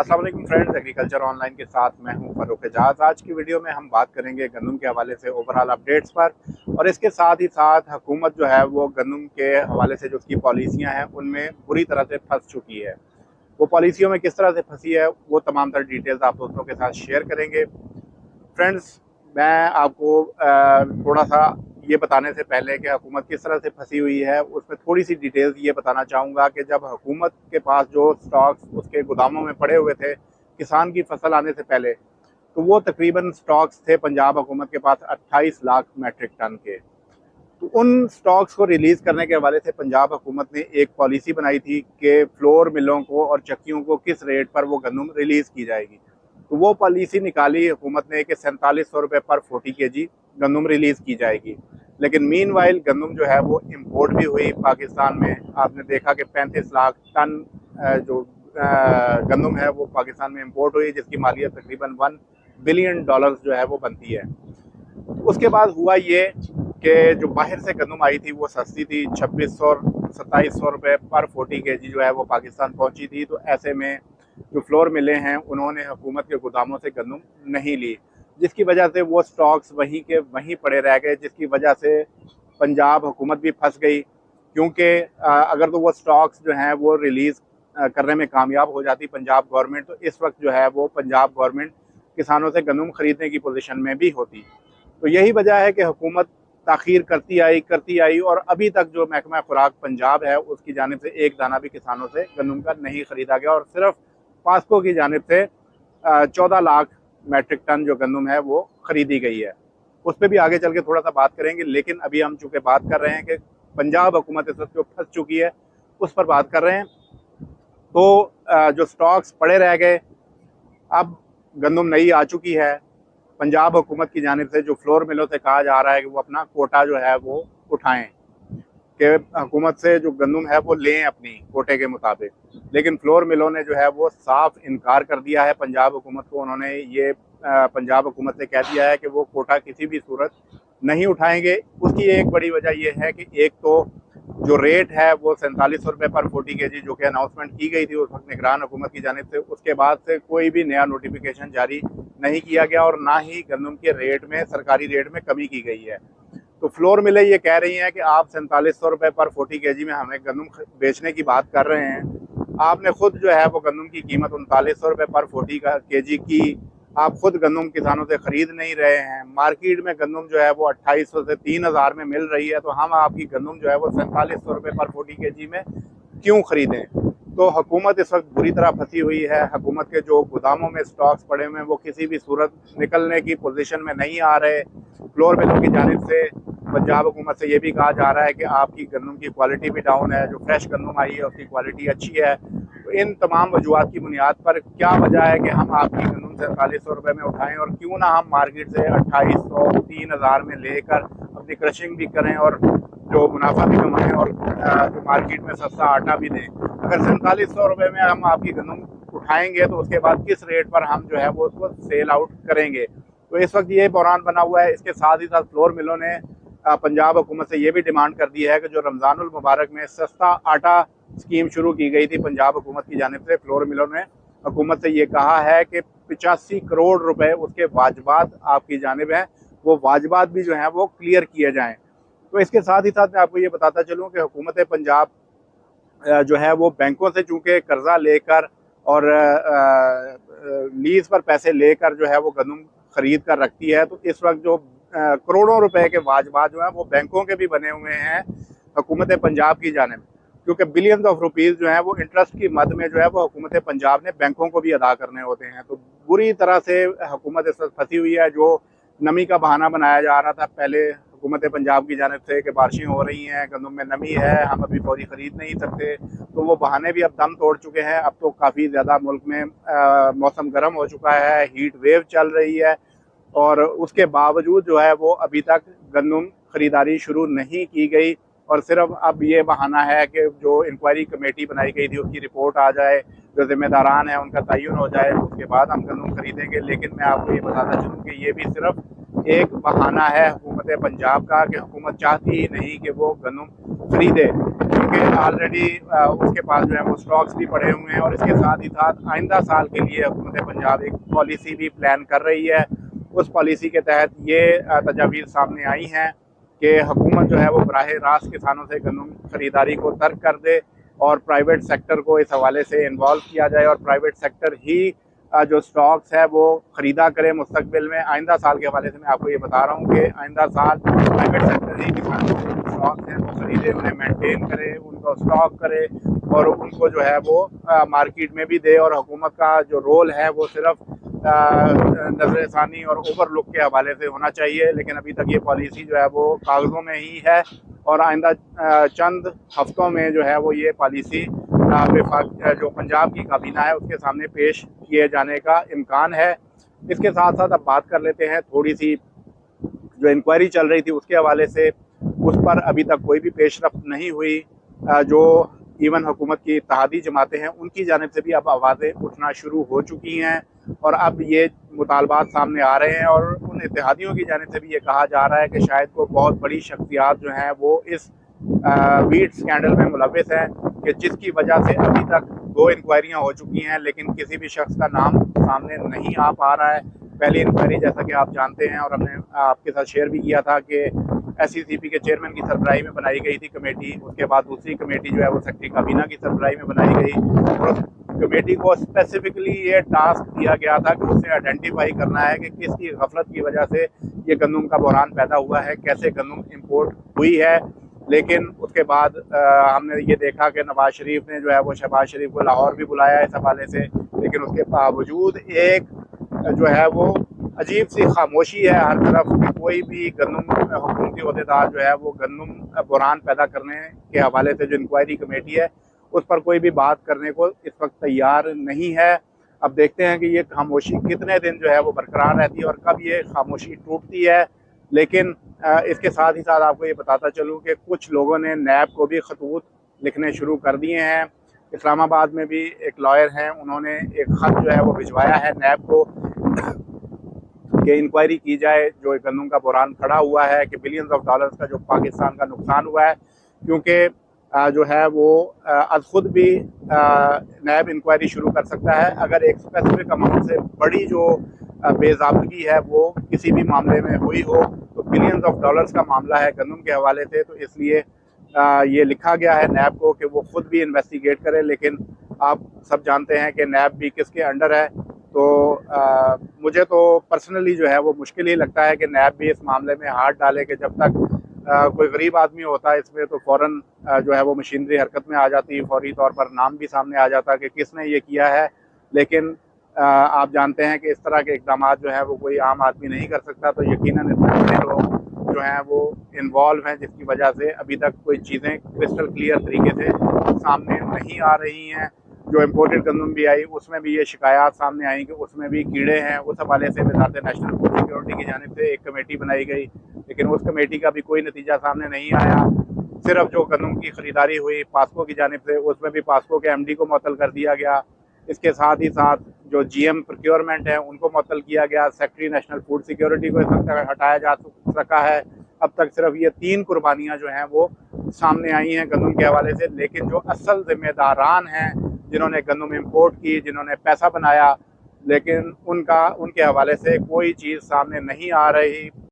अस्सलाम वालेकुम friends, agriculture online के साथ मैं हूं फ़ारूक एजाज। आज की वीडियो में हम बात करेंगे गंदम के हवाले से ओवरऑल अपडेट्स पर, और इसके साथ ही साथ हुकूमत जो है वो गंदम के हवाले से जो उसकी पॉलिसियां हैं उनमें बुरी तरह से फंस चुकी है। वो पॉलिसियों में किस तरह से फंसी है वो तमाम तर डिटेल्स आप दोस्तों के साथ शेयर करेंगे। फ्रेंड्स, मैं आपको थोड़ा सा ये बताने से पहले कि हुकूमत किस तरह से फंसी हुई है उसमें थोड़ी सी डिटेल्स ये बताना चाहूँगा कि जब हुकूमत के पास जो स्टॉक्स उसके गोदामों में पड़े हुए थे किसान की फसल आने से पहले, तो वो तकरीबन स्टॉक्स थे पंजाब हुकूमत के पास 28 लाख मेट्रिक टन के। तो उन स्टॉक्स को रिलीज़ करने के हवाले से पंजाब हुकूमत ने एक पॉलिसी बनाई थी कि फ्लोर मिलों को और चक्कियों को किस रेट पर वो गंदम रिलीज़ की जाएगी। तो वो पॉलिसी निकाली हुकूमत ने कि 4700 रुपये पर 40 kg गंदम रिलीज़ की जाएगी। लेकिन मीन वाइल गंदम जो है वो इम्पोर्ट भी हुई पाकिस्तान में। आपने देखा कि 35 लाख टन जो गंदम है वो पाकिस्तान में इम्पोर्ट हुई, जिसकी मालियत तकरीबन $1 बिलियन जो है वो बनती है। उसके बाद हुआ ये कि जो बाहर से गंदम आई थी वो सस्ती थी, 2600 और 2700 रुपये पर 40 kg जो है वो पाकिस्तान पहुंची थी। तो ऐसे में जो फ्लोर मिले हैं उन्होंने हुकूमत के गोदामों से गंदम नहीं ली, जिसकी वजह से वो स्टॉक्स वहीं के वहीं पड़े रह गए, जिसकी वजह से पंजाब हुकूमत भी फंस गई। क्योंकि अगर तो वो स्टॉक्स जो हैं वो रिलीज़ करने में कामयाब हो जाती पंजाब गवर्नमेंट, तो इस वक्त जो है वो पंजाब गवर्नमेंट किसानों से गंदम खरीदने की पोजीशन में भी होती। तो यही वजह है कि हुकूमत ताख़ीर करती आई और अभी तक जो महकमा खुराक पंजाब है उसकी जानिब से एक दाना भी किसानों से गंदम का नहीं ख़रीदा गया, और सिर्फ पास्को की जानिब से 14 लाख मेट्रिक टन जो गंदम है वो ख़रीदी गई है। उस पर भी आगे चल के थोड़ा सा बात करेंगे, लेकिन अभी हम चूँकि बात कर रहे हैं कि पंजाब हुकूमत इस वक्त जो फंस चुकी है उस पर बात कर रहे हैं। तो जो स्टॉक्स पड़े रह गए, अब गंदम नई आ चुकी है। पंजाब हुकूमत की जानिब से जो फ्लोर मिलों से कहा जा रहा है कि वो अपना कोटा जो है वो उठाएं, कि हुकूमत से जो गंदम है वो लें अपनी कोटे के मुताबिक। लेकिन फ्लोर मिलों ने जो है वो साफ इनकार कर दिया है पंजाब हुकूमत को। उन्होंने ये पंजाब हुकूमत से कह दिया है कि वो कोटा किसी भी सूरत नहीं उठाएंगे। उसकी एक बड़ी वजह यह है कि एक तो जो रेट है वो 4700 रुपये पर 40 kg जो कि अनाउंसमेंट की गई थी उस वक्त निगरान हुकूमत की जानिब से, उसके बाद से कोई भी नया नोटिफिकेशन जारी नहीं किया गया और ना ही गंदम के रेट में सरकारी रेट में कमी की गई है। तो फ्लोर मिलें ये कह रही हैं कि आप 4700 रुपये पर 40 kg में हमें गंदम बेचने की बात कर रहे हैं। आपने खुद जो है वो गंदम की कीमत 3900 रुपये पर 40 kg की आप खुद गंदम किसानों से ख़रीद नहीं रहे हैं। मार्केट में गंदम जो है वो 2800 से 3000 में मिल रही है, तो हम आपकी गंदम जो है वो 4700 रुपये पर 40 kg में क्यों ख़रीदें। तो हुकूमत इस वक्त बुरी तरह फंसी हुई है। हुकूमत के जो गोदामों में स्टॉक्स पड़े हुए हैं वो किसी भी सूरत निकलने की पोजीशन में नहीं आ रहे। फ्लोर मिलों की जानिब से पंजाब हुकूमत से ये भी कहा जा रहा है कि आपकी गंदम की क्वालिटी भी डाउन है, जो फ्रेश गंदम आई है उसकी क्वालिटी अच्छी है। तो इन तमाम वजूहत की बुनियाद पर क्या वजह है कि हम आपकी गंदम 4700 रुपये में उठाएं, और क्यों ना हम मार्केट से 2800 3000 में लेकर अपनी क्रशिंग भी करें और जो मुनाफा भी कमाएं और जो मार्केट में सस्ता आटा भी दें। अगर 4700 रुपये में हम आपकी गंदम उठाएंगे तो उसके बाद किस रेट पर हम जो है वो उसको सेल आउट करेंगे। तो इस वक्त ये बहरान बना हुआ है। इसके साथ ही साथ फ्लोर मिलों ने पंजाब हुकूमत से ये भी डिमांड कर दी है कि जो रमज़ानुल मुबारक में सस्ता आटा स्कीम शुरू की गई थी पंजाब हुकूमत की जानिब से, फ्लोर मिलों ने हुकूमत से ये कहा है कि 85 करोड़ रुपए उसके वाजबात आपकी जानिब हैं, वो वाजबात भी जो हैं वो क्लियर किए जाएँ। तो इसके साथ ही साथ मैं आपको ये बताता चलूँ कि हुकूमत पंजाब जो है वो बैंकों से चूँकि कर्जा लेकर और लीज पर पैसे लेकर जो है वो गंदम खरीद कर रखती है, तो इस वक्त जो करोड़ों रुपए के वाजबात जो हैं वो बैंकों के भी बने हुए हैं हुकूमत पंजाब की जानिब, क्योंकि बिलियंस ऑफ रुपीज़ जो हैं वो इंटरेस्ट की मद में जो है वो हुकूमत पंजाब ने बैंकों को भी अदा करने होते हैं। तो बुरी तरह से हुकूमत इस वक्त फंसी हुई है। जो नमी का बहाना बनाया जा रहा था पहले हुकूमत पंजाब की जानिब से कि बारिशें हो रही हैं, गंदम में नमी है, हम अभी फौरी ख़रीद नहीं सकते, तो वो बहाने भी अब दम तोड़ चुके हैं। अब तो काफ़ी ज़्यादा मुल्क में मौसम गर्म हो चुका है, हीट वेव चल रही है, और उसके बावजूद जो है वो अभी तक गंदम ख़रीदारी शुरू नहीं की गई। और सिर्फ अब ये बहाना है कि जो इंक्वायरी कमेटी बनाई गई थी उसकी रिपोर्ट आ जाए, जो जिम्मेदारान है उनका तयन हो जाए, उसके बाद हम गंदम खरीदेंगे। लेकिन मैं आपको ये बताता चलूँ कि ये भी सिर्फ एक बहाना है हुकूमत पंजाब का कि हुकूमत चाहती ही नहीं कि वो गंदम खरीदे, क्योंकि ऑलरेडी उसके पास जो है वो स्टॉक्स भी पड़े हुए हैं। और इसके साथ ही साथ आइंदा साल के लिए हुकूमत पंजाब एक पॉलिसी भी प्लान कर रही है। उस पॉलिसी के तहत ये तजावीज़ सामने आई हैं कि हुकूमत जो है वो बराह रास्त किसानों से गंदम खरीदारी को तर्क कर दे और प्राइवेट सेक्टर को इस हवाले से इन्वॉल्व किया जाए और प्राइवेट सेक्टर ही जो स्टॉक्स है वो ख़रीदा करे मुस्तकबिल में। आइंदा साल के हवाले से मैं आपको ये बता रहा हूँ कि आइंदा साल प्राइवेट सेक्टर ही किसानों के जो स्टॉक्स हैं वो ख़रीदे, उन्हें मेंटेन करे, उनको स्टॉक करे और उनको जो है वो मार्केट में भी दे। और हुकूमत का जो रोल है वो सिर्फ नज़रसानी और ओवरलुक के हवाले से होना चाहिए। लेकिन अभी तक ये पॉलिसी जो है वो कागज़ों में ही है और आइंदा चंद हफ्तों में जो है वो ये पॉलिसी जो पंजाब की काबीना है उसके सामने पेश किए जाने का इम्कान है। इसके साथ साथ अब बात कर लेते हैं थोड़ी सी जो इंक्वायरी चल रही थी उसके हवाले से। उस पर अभी तक कोई भी पेशरफ्त नहीं हुई। जो इवन हुकूमत की इत्तेहादी जमातें हैं उनकी जानिब से भी अब आवाज़ें उठना शुरू हो चुकी हैं और अब ये मुतालबात सामने आ रहे हैं और उन इत्तेहादियों की जानिब से भी ये कहा जा रहा है कि शायद को बहुत बड़ी शख्सियात जो हैं वो इस वीट स्कैंडल में मुलविस हैं कि जिसकी वजह से अभी तक 2 इंक्वायरियाँ हो चुकी हैं लेकिन किसी भी शख्स का नाम सामने नहीं आ पा रहा है। पहली इंक्वायरी जैसा कि आप जानते हैं और हमने आपके साथ शेयर भी किया था कि SECP के चेयरमैन की सरबराही में बनाई गई थी कमेटी। उसके बाद दूसरी कमेटी जो है वो सेक्रेटरी काबीना की सरबराही में बनाई गई और उस कमेटी को स्पेसिफिकली ये टास्क दिया गया था कि उसे आइडेंटिफाई करना है कि किसकी गफलत की वजह से ये गंदम का बहरान पैदा हुआ है, कैसे गंदम इम्पोर्ट हुई है। लेकिन उसके बाद हमने ये देखा कि नवाज शरीफ ने जो है वो शहबाज शरीफ को लाहौर भी बुलाया इस हवाले से, लेकिन उसके बावजूद एक जो है वो अजीब सी खामोशी है हर तरफ कि कोई भी गंदम हुकूमती अहदेदार जो है वो गंदम बहरान पैदा करने के हवाले से जो इंक्वायरी कमेटी है उस पर कोई भी बात करने को इस वक्त तैयार नहीं है। अब देखते हैं कि ये खामोशी कितने दिन जो है वो बरकरार रहती है और कब ये खामोशी टूटती है। लेकिन इसके साथ ही साथ आपको ये बताता चलूँ कि कुछ लोगों ने नैब को भी खतूत लिखने शुरू कर दिए हैं। इस्लामाबाद में भी एक लॉयर हैं, उन्होंने एक ख़त जो है वो भिजवाया है नैब को कि इंक्वायरी की जाए जो गंदम का बहरान खड़ा हुआ है कि बिलियंस ऑफ डॉलर्स का जो पाकिस्तान का नुकसान हुआ है। क्योंकि जो है वो आज खुद भी नैब इंक्वायरी शुरू कर सकता है अगर एक स्पेसिफिक अमाउंट से बड़ी जो बेज़ाब्तगी है वो किसी भी मामले में हुई हो। तो बिलियंस ऑफ डॉलर्स का मामला है गंदम के हवाले से, तो इसलिए ये लिखा गया है नैब को कि वो खुद भी इन्वेस्टिगेट करे। लेकिन आप सब जानते हैं कि नैब भी किसके अंडर है। तो मुझे तो पर्सनली जो है वो मुश्किल ही लगता है कि नैब भी इस मामले में हाथ डाले कि जब तक कोई गरीब आदमी होता है इसमें तो फ़ौरन जो है वो मशीनरी हरकत में आ जाती है, फौरी तौर पर नाम भी सामने आ जाता है कि किसने ये किया है। लेकिन आप जानते हैं कि इस तरह के इक़दाम जो है वो कोई आम आदमी नहीं कर सकता। तो यकीनन इतने लोग जो हैं वो इन्वॉल्व हैं जिसकी वजह से अभी तक कोई चीज़ें क्रिस्टल क्लियर तरीके से सामने नहीं आ रही हैं। जो इम्पोर्टेड गंदम भी आई उसमें भी ये शिकायत सामने आई कि उसमें भी कीड़े हैं। उस हवाले से वज़ारत नेशनल फूड सिक्योरिटी की जानिब से एक कमेटी बनाई गई, लेकिन उस कमेटी का भी कोई नतीजा सामने नहीं आया। सिर्फ जो गंदम की ख़रीदारी हुई पास्को की जानिब से उसमें भी पास्को के MD को मुअत्तल कर दिया गया। इसके साथ ही साथ जो GM प्रोक्योरमेंट है उनको मुअत्तल किया गया। सेक्रेटरी नेशनल फूड सिक्योरिटी को इस वक्त हटाया जा सका है। अब तक सिर्फ ये 3 कुर्बानियाँ जो हैं वो सामने आई हैं गंदम के हवाले से। लेकिन जो असल जिम्मेदारान हैं जिन्होंने गंदम इम्पोर्ट की, जिन्होंने पैसा बनाया, लेकिन उनके हवाले से कोई चीज़ सामने नहीं आ रही।